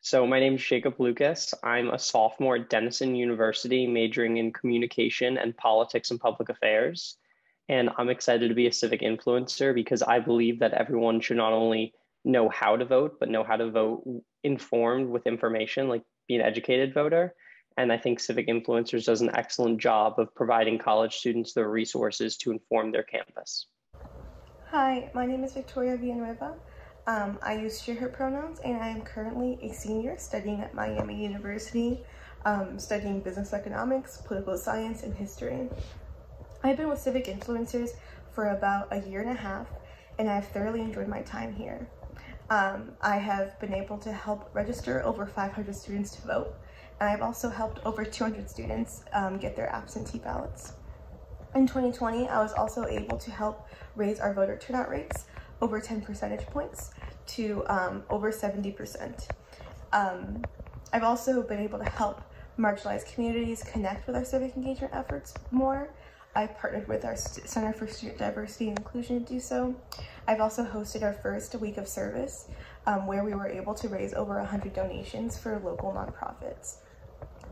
So my name is Jacob Lucas. I'm a sophomore at Denison University, majoring in communication and politics and public affairs. And I'm excited to be a civic influencer because I believe that everyone should not only know how to vote, but know how to vote informed with information, like be an educated voter. And I think Civic Influencers does an excellent job of providing college students the resources to inform their campus. Hi, my name is Victoria Villanueva. I use she, her pronouns, and I am currently a senior studying at Miami University, studying business economics, political science, and history. I've been with Civic Influencers for about a year and a half, and I've thoroughly enjoyed my time here. I have been able to help register over 500 students to vote, and I've also helped over 200 students get their absentee ballots. In 2020, I was also able to help raise our voter turnout rates over 10 percentage points to over 70%. I've also been able to help marginalized communities connect with our civic engagement efforts more. I've partnered with our Center for Student Diversity and Inclusion to do so. I've also hosted our first week of service where we were able to raise over 100 donations for local nonprofits.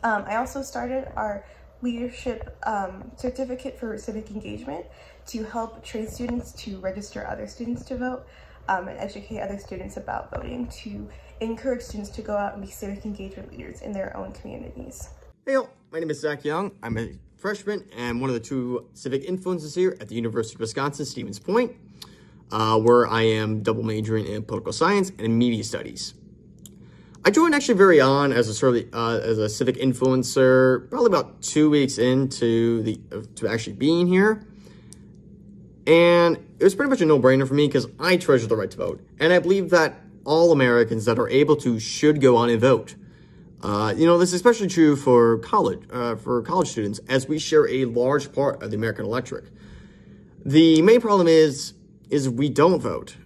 I also started our leadership certificate for civic engagement to help train students to register other students to vote and educate other students about voting, to encourage students to go out and be civic engagement leaders in their own communities. Hey, y'all. My name is Zach Young. I'm a freshman and one of the two civic influencers here at the University of Wisconsin, Stevens Point, where I am double majoring in political science and in media studies. I joined actually very on as a civic influencer, probably about 2 weeks into to actually being here. And it was pretty much a no-brainer for me because I treasure the right to vote. And I believe that all Americans that are able to should go on and vote. This is especially true for college students, as we share a large part of the American electorate. The main problem is we don't vote.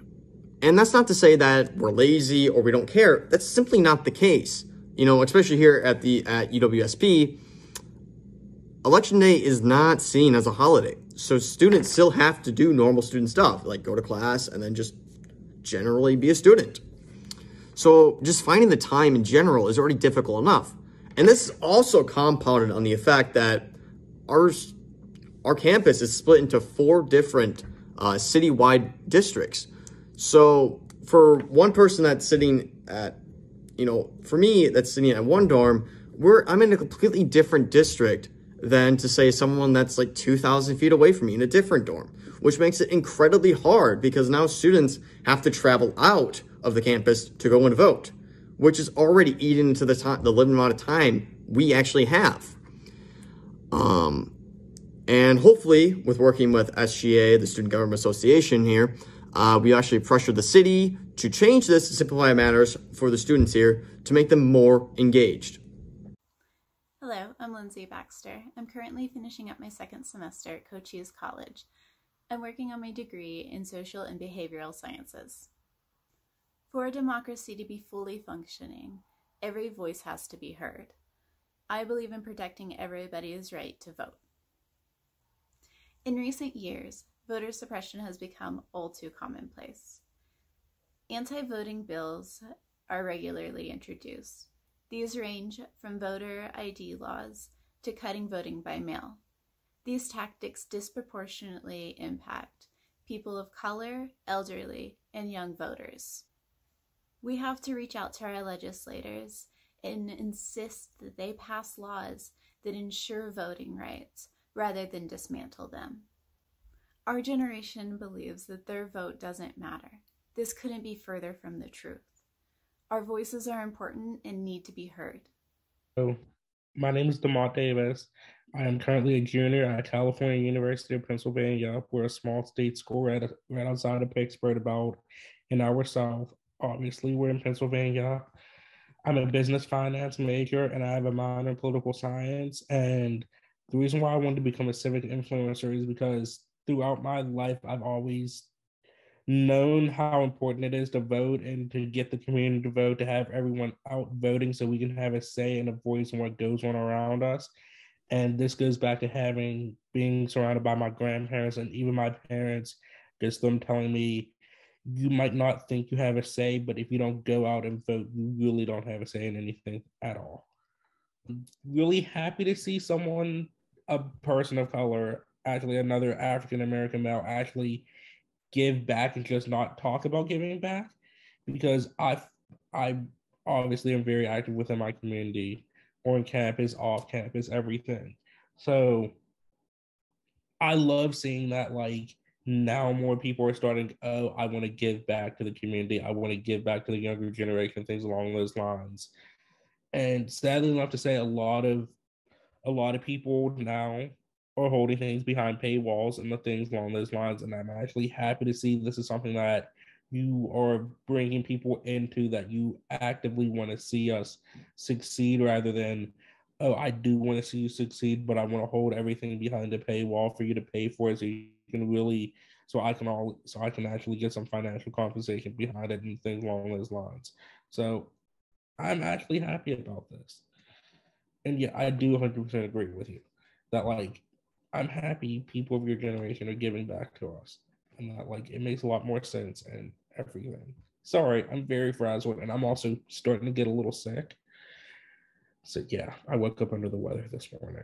And that's not to say that we're lazy or we don't care. That's simply not the case. Especially here at UWSP, Election Day is not seen as a holiday. So students still have to do normal student stuff, like go to class and then just generally be a student. So just finding the time in general is already difficult enough. And this is also compounded on the effect that our campus is split into 4 different citywide districts. So for one person that's sitting at, for me, that's sitting at one dorm, I'm in a completely different district than to say someone that's like 2,000 feet away from me in a different dorm, which makes it incredibly hard because now students have to travel out of the campus to go and vote, which is already eating into the limited amount of time we actually have. And hopefully with working with SGA, the Student Government Association here, we actually pressured the city to change this to simplify matters for the students here to make them more engaged. Hello, I'm Lindsay Baxter. I'm currently finishing up my second semester at Cochise College. I'm working on my degree in social and behavioral sciences. For a democracy to be fully functioning, every voice has to be heard. I believe in protecting everybody's right to vote. In recent years, voter suppression has become all too commonplace. Anti-voting bills are regularly introduced. These range from voter ID laws to cutting voting by mail. These tactics disproportionately impact people of color, elderly, and young voters. We have to reach out to our legislators and insist that they pass laws that ensure voting rights rather than dismantle them. Our generation believes that their vote doesn't matter. This couldn't be further from the truth. Our voices are important and need to be heard. So, my name is Demont Davis. I am currently a junior at California University of Pennsylvania. We're a small state school right outside of Pittsburgh, about an hour south. Obviously, we're in Pennsylvania. I'm a business finance major and I have a minor in political science. And the reason why I wanted to become a civic influencer is because throughout my life, I've always known how important it is to vote and to get the community to vote, to have everyone out voting so we can have a say and a voice in what goes on around us. And this goes back to being surrounded by my grandparents and even my parents, just them telling me, you might not think you have a say, but if you don't go out and vote, you really don't have a say in anything at all. I'm really happy to see someone, a person of color, actually another African American male, actually give back and just not talk about giving back, because I obviously am very active within my community, on campus, off campus, everything. So I love seeing that, like, now more people are starting, oh, I want to give back to the community. I want to give back to the younger generation, things along those lines. And sadly enough to say, a lot of people now are holding things behind paywalls and the things along those lines. And I'm actually happy to see this is something that you are bringing people into, that you actively want to see us succeed, rather than, oh, I do want to see you succeed, but I want to hold everything behind a paywall for you to pay for it, so you can really, so I can actually get some financial compensation behind it and things along those lines. So I'm actually happy about this. And yeah, I do 100% agree with you that, like, I'm happy people of your generation are giving back to us, and that, like, it makes a lot more sense and everything. Sorry, I'm very frazzled, and I'm also starting to get a little sick. So yeah, I woke up under the weather this morning.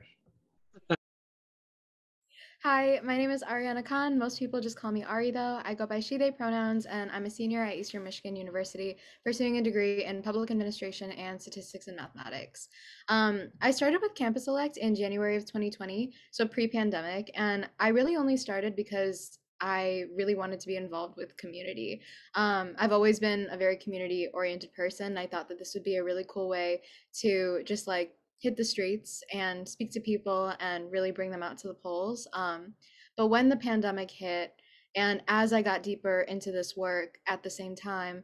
Hi, my name is Ariana Khan. Most people just call me Ari, though. I go by she, they pronouns, and I'm a senior at Eastern Michigan University, pursuing a degree in public administration and statistics and mathematics. I started with Campus Select in January of 2020, so pre-pandemic, and I really only started because I really wanted to be involved with community. I've always been a very community-oriented person. I thought that this would be a really cool way to just like hit the streets and speak to people and really bring them out to the polls. But when the pandemic hit, and as I got deeper into this work at the same time,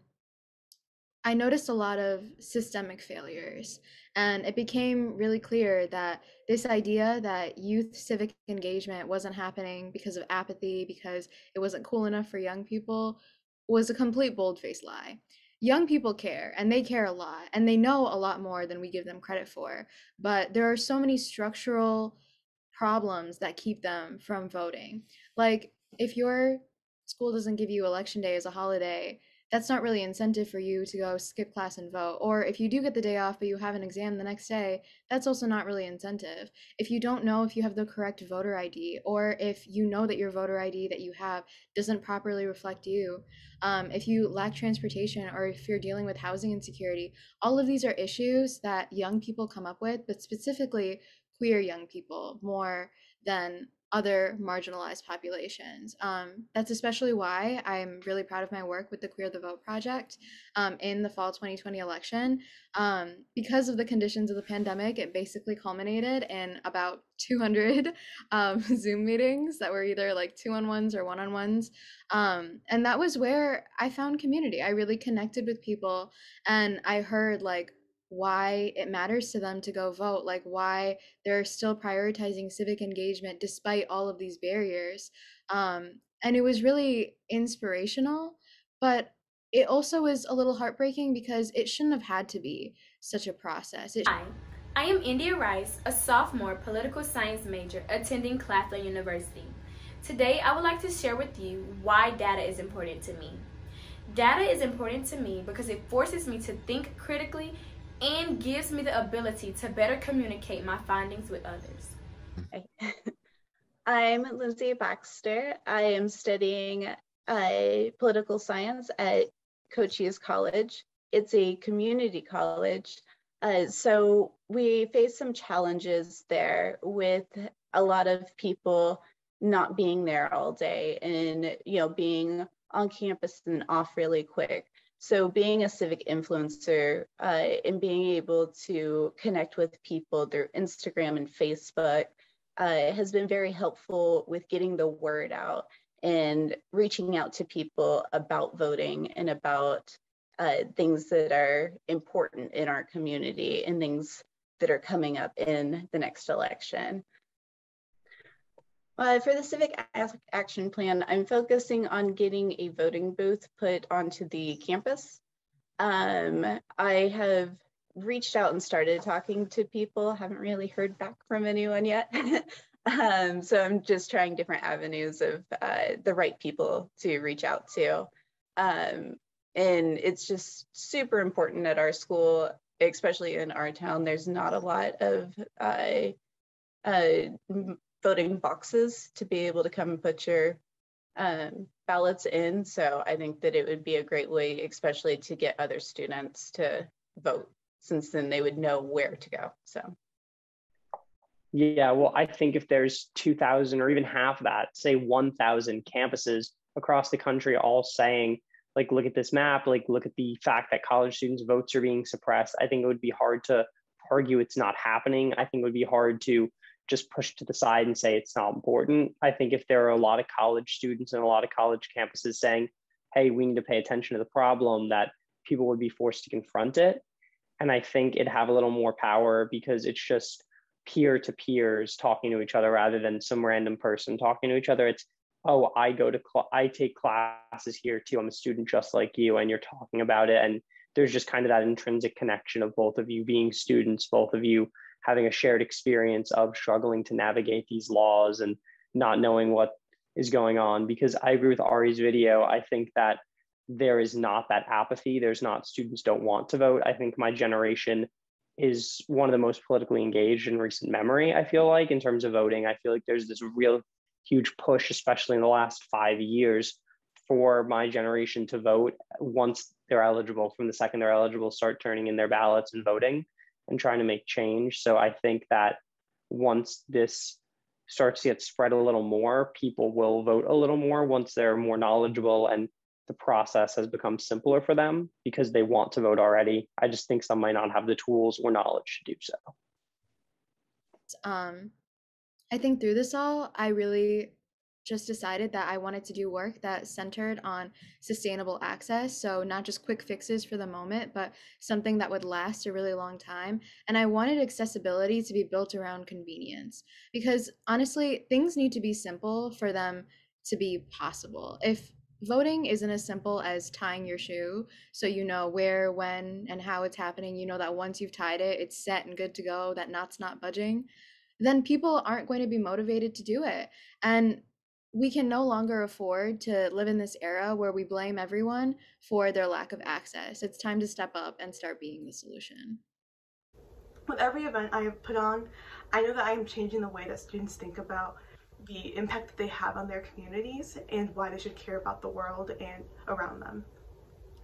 I noticed a lot of systemic failures. And it became really clear that this idea that youth civic engagement wasn't happening because of apathy, because it wasn't cool enough for young people, was a complete bold-faced lie. Young people care, and they care a lot, and they know a lot more than we give them credit for. But there are so many structural problems that keep them from voting. Like, if your school doesn't give you election day as a holiday, that's not really incentive for you to go skip class and vote. Or if you do get the day off but you have an exam the next day, that's also not really incentive. If you don't know if you have the correct voter ID, or if you know that your voter ID that you have doesn't properly reflect you, if you lack transportation, or if you're dealing with housing insecurity, all of these are issues that young people come up with, but specifically queer young people more than other marginalized populations. That's especially why I'm really proud of my work with the Queer the Vote project in the fall 2020 election. Because of the conditions of the pandemic, it basically culminated in about 200 Zoom meetings that were either like 2-on-1s or 1-on-1s. And that was where I found community. I really connected with people, and I heard like why it matters to them to go vote, like why they're still prioritizing civic engagement despite all of these barriers. And it was really inspirational, but it also was a little heartbreaking because it shouldn't have had to be such a process. Hi, I am India Rice, a sophomore political science major attending Claflin University. Today, I would like to share with you why data is important to me. Data is important to me because it forces me to think critically and gives me the ability to better communicate my findings with others. Hi. I'm Lindsay Baxter. I am studying political science at Cochise College. It's a community college. So we face some challenges there with a lot of people not being there all day and, being on campus and off really quick. So being a civic influencer and being able to connect with people through Instagram and Facebook has been very helpful with getting the word out and reaching out to people about voting and about things that are important in our community and things that are coming up in the next election. For the Civic Action Plan, I'm focusing on getting a voting booth put onto the campus. I have reached out and started talking to people, haven't really heard back from anyone yet. So I'm just trying different avenues of the right people to reach out to. And it's just super important at our school, especially in our town. There's not a lot of voting boxes to be able to come and put your ballots in. So I think that it would be a great way, especially to get other students to vote, since then they would know where to go. So. Yeah, well, I think if there's 2,000 or even half that, say 1,000 campuses across the country all saying, like, look at this map, like, look at the fact that college students' votes are being suppressed, I think it would be hard to argue it's not happening. I think it would be hard to just push to the side and say it's not important. I think if there are a lot of college students and a lot of college campuses saying, hey, we need to pay attention to the problem, that people would be forced to confront it. And I think it'd have a little more power because it's just peer to peers talking to each other rather than some random person talking to each other. It's, oh, I take classes here too. I'm a student just like you, and you're talking about it. And there's just kind of that intrinsic connection of both of you being students, both of you having a shared experience of struggling to navigate these laws and not knowing what is going on. Because I agree with Ari's video. I think that there is not that apathy. There's not students don't want to vote. I think my generation is one of the most politically engaged in recent memory, I feel like, in terms of voting. I feel like there's this real huge push, especially in the last 5 years, for my generation to vote once they're eligible. From the second they're eligible, start turning in their ballots and voting and trying to make change. So I think that once this starts to get spread a little more, people will vote a little more once they're more knowledgeable and the process has become simpler for them because they want to vote already. I just think some might not have the tools or knowledge to do so. I think through this all, I really just decided that I wanted to do work that centered on sustainable access. So not just quick fixes for the moment, but something that would last a really long time. And I wanted accessibility to be built around convenience because honestly, things need to be simple for them to be possible. If voting isn't as simple as tying your shoe, so you know where, when, and how it's happening, you know that once you've tied it, it's set and good to go, that knot's not budging, then people aren't going to be motivated to do it. And we can no longer afford to live in this era where we blame everyone for their lack of access. It's time to step up and start being the solution. With every event I have put on, I know that I am changing the way that students think about the impact that they have on their communities and why they should care about the world and around them.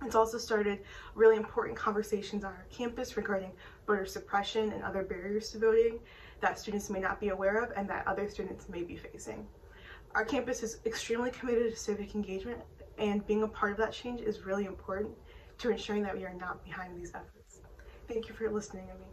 It's also started really important conversations on our campus regarding voter suppression and other barriers to voting that students may not be aware of and that other students may be facing. Our campus is extremely committed to civic engagement, and being a part of that change is really important to ensuring that we are not behind these efforts. Thank you for listening to me.